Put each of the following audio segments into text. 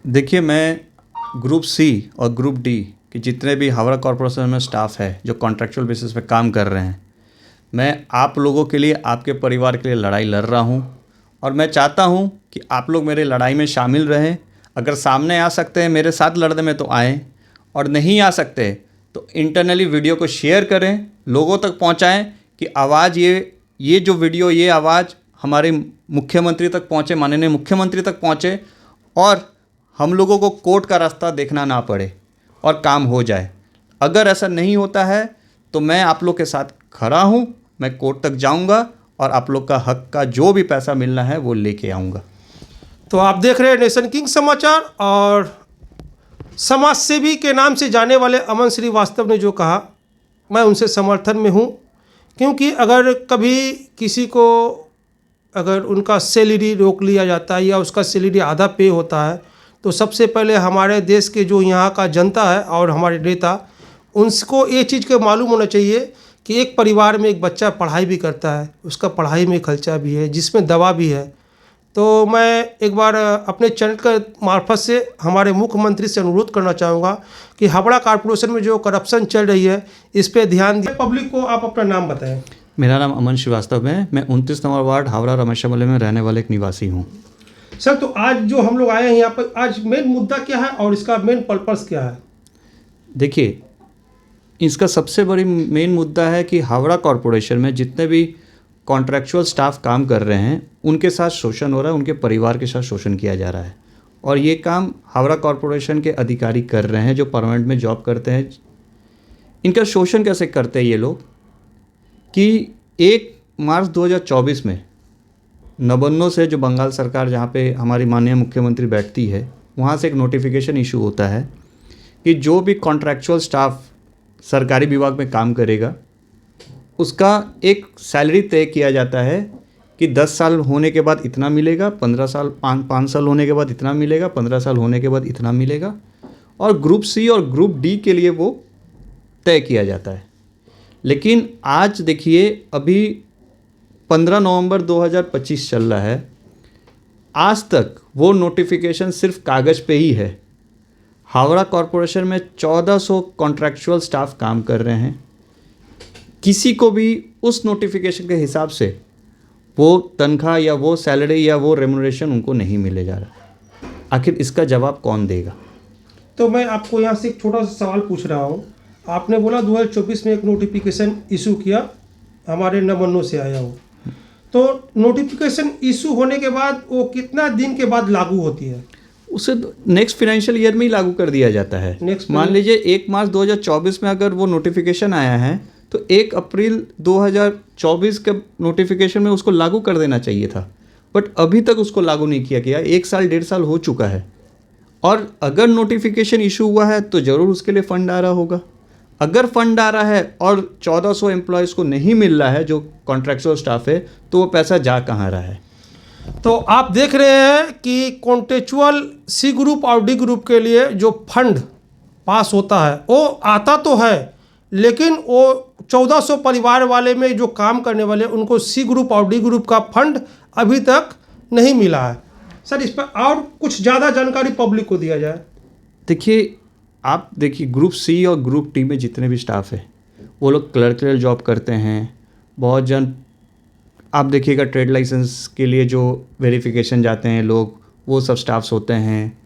देखिए, मैं group C और ग्रुप डी के जितने भी हावड़ा कॉरपोरेशन में स्टाफ है जो कॉन्ट्रैक्चुअल बेसिस पे काम कर रहे हैं, मैं आप लोगों के लिए, आपके परिवार के लिए लड़ाई लड़ रहा हूं और मैं चाहता हूं कि आप लोग मेरे लड़ाई में शामिल रहें। अगर सामने आ सकते हैं मेरे साथ लड़ने में तो आएँ, और नहीं आ सकते तो इंटरनली वीडियो को शेयर करें, लोगों तक पहुंचाएं कि आवाज़ ये जो वीडियो, ये आवाज़ हमारे मुख्यमंत्री तक पहुंचे, माननीय मुख्यमंत्री तक पहुंचे और हम लोगों को कोर्ट का रास्ता देखना ना पड़े और काम हो जाए। अगर ऐसा नहीं होता है तो मैं आप लोग के साथ खड़ा हूँ, मैं कोर्ट तक जाऊँगा और आप लोग का हक का जो भी पैसा मिलना है वो लेके आऊँगा। तो आप देख रहे हैं नेशन किंग समाचार, और समाज सेवी के नाम से जाने वाले अमन श्रीवास्तव ने जो कहा, मैं उनसे समर्थन में हूँ। क्योंकि अगर कभी किसी को अगर उनका सैलरी रोक लिया जाता है या उसका सैलरी आधा पे होता है, तो सबसे पहले हमारे देश के जो यहाँ का जनता है और हमारे नेता, उनको ये चीज़ का मालूम होना चाहिए कि एक परिवार में एक बच्चा पढ़ाई भी करता है, उसका पढ़ाई में खर्चा भी है, जिसमें दवा भी है। तो मैं एक बार अपने चैनल के मार्फत से हमारे मुख्यमंत्री से अनुरोध करना चाहूँगा कि हावड़ा कॉरपोरेशन में जो करप्शन चल रही है इस पर ध्यान दें। पब्लिक को आप अपना नाम बताएं। मेरा नाम अमन श्रीवास्तव है, मैं 29 नंबर वार्ड हावड़ा रमेशामले में रहने वाले एक निवासी हूँ। सर, तो आज जो हम लोग आए हैं यहाँ पर, आज मेन मुद्दा क्या है और इसका मेन पर्पस क्या है? देखिए, इसका सबसे बड़ी मेन मुद्दा है कि हावड़ा कॉरपोरेशन में जितने भी कॉन्ट्रैक्चुअल स्टाफ काम कर रहे हैं उनके साथ शोषण हो रहा है, उनके परिवार के साथ शोषण किया जा रहा है। और ये काम हावड़ा कॉरपोरेशन के अधिकारी कर रहे हैं जो परमानेंट में जॉब करते हैं। इनका शोषण कैसे करते हैं ये लोग कि 1 मार्च 2024 में नबन्नों से, जो बंगाल सरकार जहाँ पे हमारी माननीय मुख्यमंत्री बैठती है, वहाँ से एक नोटिफिकेशन इशू होता है कि जो भी कॉन्ट्रैक्चुअल स्टाफ सरकारी विभाग में काम करेगा उसका एक सैलरी तय किया जाता है कि 10 साल होने के बाद इतना मिलेगा, 15 साल 5 साल होने के बाद इतना मिलेगा, 15 साल होने के बाद इतना मिलेगा। और ग्रुप सी और ग्रुप डी के लिए वो तय किया जाता है। लेकिन आज देखिए, अभी 15 नवंबर 2025 चल रहा है, आज तक वो नोटिफिकेशन सिर्फ कागज़ पे ही है। हावड़ा कॉरपोरेशन में 1400 कॉन्ट्रैक्चुअल स्टाफ काम कर रहे हैं, किसी को भी उस नोटिफिकेशन के हिसाब से वो तनख्वाह या वो सैलरी या वो रेम्यूनरेशन उनको नहीं मिले जा रहा। आखिर इसका जवाब कौन देगा? तो मैं आपको यहाँ से एक छोटा सा सवाल पूछ रहा हूँ। आपने बोला 2024 में एक नोटिफिकेशन इशू किया, हमारे नबन्नों से आया हो, तो नोटिफिकेशन इशू होने के बाद वो कितना दिन के बाद लागू होती है? उसे नेक्स्ट फाइनेंशियल ईयर में ही लागू कर दिया जाता है। मान लीजिए 1 मार्च 2024 में अगर वो नोटिफिकेशन आया है तो 1 अप्रैल 2024 के नोटिफिकेशन में उसको लागू कर देना चाहिए था, बट अभी तक उसको लागू नहीं किया गया। 1 साल 1.5 साल हो चुका है, और अगर नोटिफिकेशन इशू हुआ है तो ज़रूर उसके लिए फ़ंड आ रहा होगा। अगर फंड आ रहा है और 1400 एम्प्लॉयज़ को नहीं मिल रहा है जो कॉन्ट्रैक्चुअल स्टाफ है, तो वो पैसा जा कहाँ रहा है? तो आप देख रहे हैं कि कॉन्ट्रैक्चुअल सी ग्रुप और डी ग्रुप के लिए जो फंड पास होता है वो आता तो है, लेकिन वो 1400 परिवार वाले में जो काम करने वाले उनको सी ग्रुप और डी ग्रुप का फंड अभी तक नहीं मिला है। सर, इस पर और कुछ ज़्यादा जानकारी पब्लिक को दिया जाए। देखिए, आप देखिए, ग्रुप सी और ग्रुप टी में जितने भी स्टाफ है वो लोग क्लर्कल जॉब करते हैं। बहुत जन, आप देखिएगा, ट्रेड लाइसेंस के लिए जो वेरिफिकेशन जाते हैं लोग, वो सब स्टाफ्स होते हैं।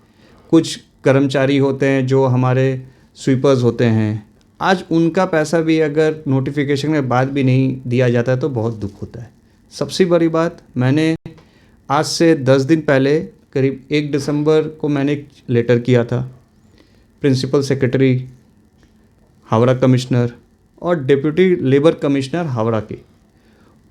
कुछ कर्मचारी होते हैं जो हमारे स्वीपर्स होते हैं। आज उनका पैसा भी अगर नोटिफिकेशन के बाद भी नहीं दिया जाता है तो बहुत दुख होता है। सबसे बड़ी बात, मैंने आज से 10 दिन पहले करीब 1 दिसंबर को मैंने एक लेटर किया था प्रिंसिपल सेक्रेटरी हावड़ा कमिश्नर और डिप्टी लेबर कमिश्नर हावड़ा के,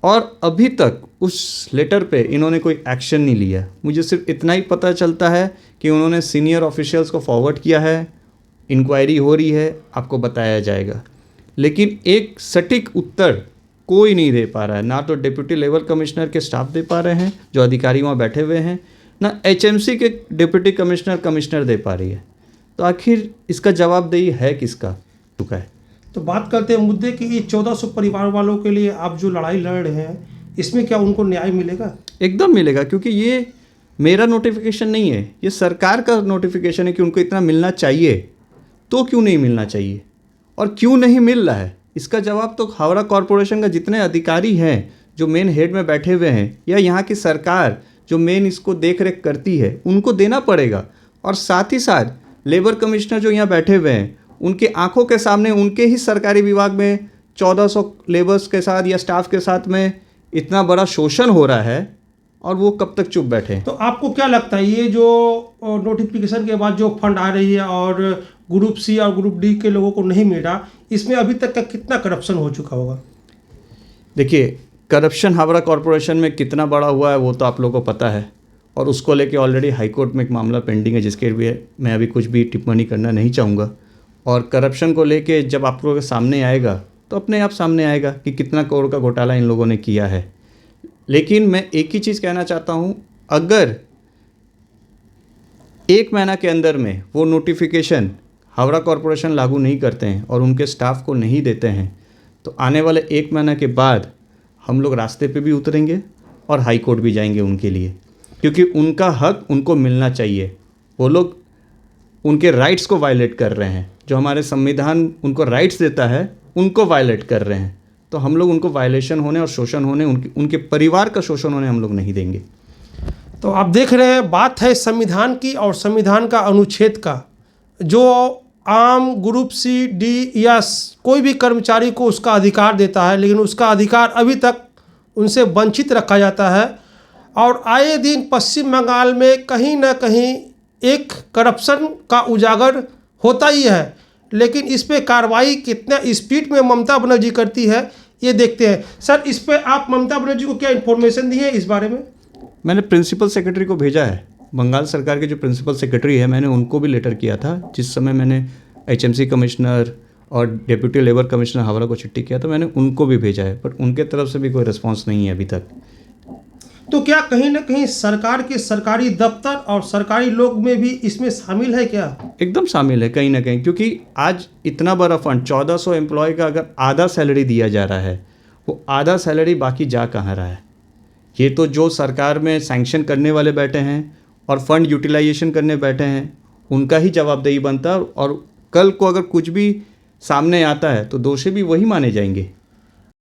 और अभी तक उस लेटर पे इन्होंने कोई एक्शन नहीं लिया। मुझे सिर्फ इतना ही पता चलता है कि उन्होंने सीनियर ऑफिशियल्स को फॉरवर्ड किया है, इंक्वायरी हो रही है, आपको बताया जाएगा। लेकिन एक सटीक उत्तर कोई नहीं दे पा रहा है। ना तो डिप्टी लेबर कमिश्नर के स्टाफ दे पा रहे हैं जो अधिकारी वहाँ बैठे हुए हैं, ना HMC के डिप्टी कमिश्नर दे पा रही है। तो आखिर इसका जवाबदेही है किसका चुका है? तो बात करते हैं मुद्दे की, ये 1400 परिवार वालों के लिए आप जो लड़ाई लड़ रहे हैं, इसमें क्या उनको न्याय मिलेगा? एकदम मिलेगा, क्योंकि ये मेरा नोटिफिकेशन नहीं है, ये सरकार का नोटिफिकेशन है कि उनको इतना मिलना चाहिए, तो क्यों नहीं मिलना चाहिए और क्यों नहीं मिल रहा है, इसका जवाब तो हावड़ा कॉरपोरेशन का जितने अधिकारी हैं जो मेन हेड में बैठे हुए हैं या यहाँ की सरकार जो मेन इसको देख रेख करती है उनको देना पड़ेगा। और साथ ही साथ लेबर कमिश्नर जो यहाँ बैठे हुए हैं उनके आंखों के सामने उनके ही सरकारी विभाग में 1400 लेबर्स के साथ या स्टाफ के साथ में इतना बड़ा शोषण हो रहा है और वो कब तक चुप बैठे। तो आपको क्या लगता है ये जो नोटिफिकेशन के बाद जो फंड आ रही है और ग्रुप सी और ग्रुप डी के लोगों को नहीं मिल रहा, इसमें अभी तक का कितना करप्शन हो चुका होगा? देखिए, करप्शन हावड़ा कॉरपोरेशन में कितना बड़ा हुआ है वो तो आप लोगों को पता है और उसको लेके ऑलरेडी हाई कोर्ट में एक मामला पेंडिंग है जिसके लिए मैं अभी कुछ भी टिप्पणी करना नहीं चाहूँगा। और करप्शन को लेके जब आप लोगों के सामने आएगा तो अपने आप सामने आएगा कि कितना करोड़ का घोटाला इन लोगों ने किया है। लेकिन मैं एक ही चीज़ कहना चाहता हूँ, अगर 1 महीना के अंदर में वो नोटिफिकेशन हावड़ा कॉरपोरेशन लागू नहीं करते हैं और उनके स्टाफ को नहीं देते हैं तो आने वाले 1 महीना के बाद हम लोग रास्ते पे भी उतरेंगे और हाई कोर्ट भी जाएंगे उनके लिए, क्योंकि उनका हक उनको मिलना चाहिए। वो लोग उनके राइट्स को वायलेट कर रहे हैं, जो हमारे संविधान उनको राइट्स देता है उनको वायलेट कर रहे हैं। तो हम लोग उनको वायलेशन होने और शोषण होने, उनके परिवार का शोषण होने हम लोग नहीं देंगे। तो आप देख रहे हैं, बात है संविधान की और संविधान का अनुच्छेद का, जो आम ग्रुप सी डी या कोई भी कर्मचारी को उसका अधिकार देता है, लेकिन उसका अधिकार अभी तक उनसे वंचित रखा जाता है। और आए दिन पश्चिम बंगाल में कहीं ना कहीं एक करप्शन का उजागर होता ही है, लेकिन इस पे कार्रवाई कितना स्पीड में ममता बनर्जी करती है ये देखते हैं। सर, इस पे आप ममता बनर्जी को क्या इन्फॉर्मेशन दी है इस बारे में? मैंने प्रिंसिपल सेक्रेटरी को भेजा है, बंगाल सरकार के जो प्रिंसिपल सेक्रेटरी है मैंने उनको भी लेटर किया था। जिस समय मैंने HMC कमिश्नर और डिप्टी लेबर कमिश्नर हावड़ा को चिट्ठी किया तो मैंने उनको भी भेजा है, बट उनके तरफ से भी कोई रिस्पांस नहीं है अभी तक। तो क्या कहीं ना कहीं सरकार के सरकारी दफ्तर और सरकारी लोग में भी इसमें शामिल है क्या? एकदम शामिल है कहीं ना कहीं, क्योंकि आज इतना बड़ा फंड 1400 एम्प्लॉय का अगर आधा सैलरी दिया जा रहा है, वो आधा सैलरी बाकी जा कहाँ रहा है? ये तो जो सरकार में सैंक्शन करने वाले बैठे हैं और फंड यूटिलाइजेशन करने बैठे हैं उनका ही जवाबदेही बनता है। और कल को अगर कुछ भी सामने आता है तो दोषी भी वही माने जाएंगे।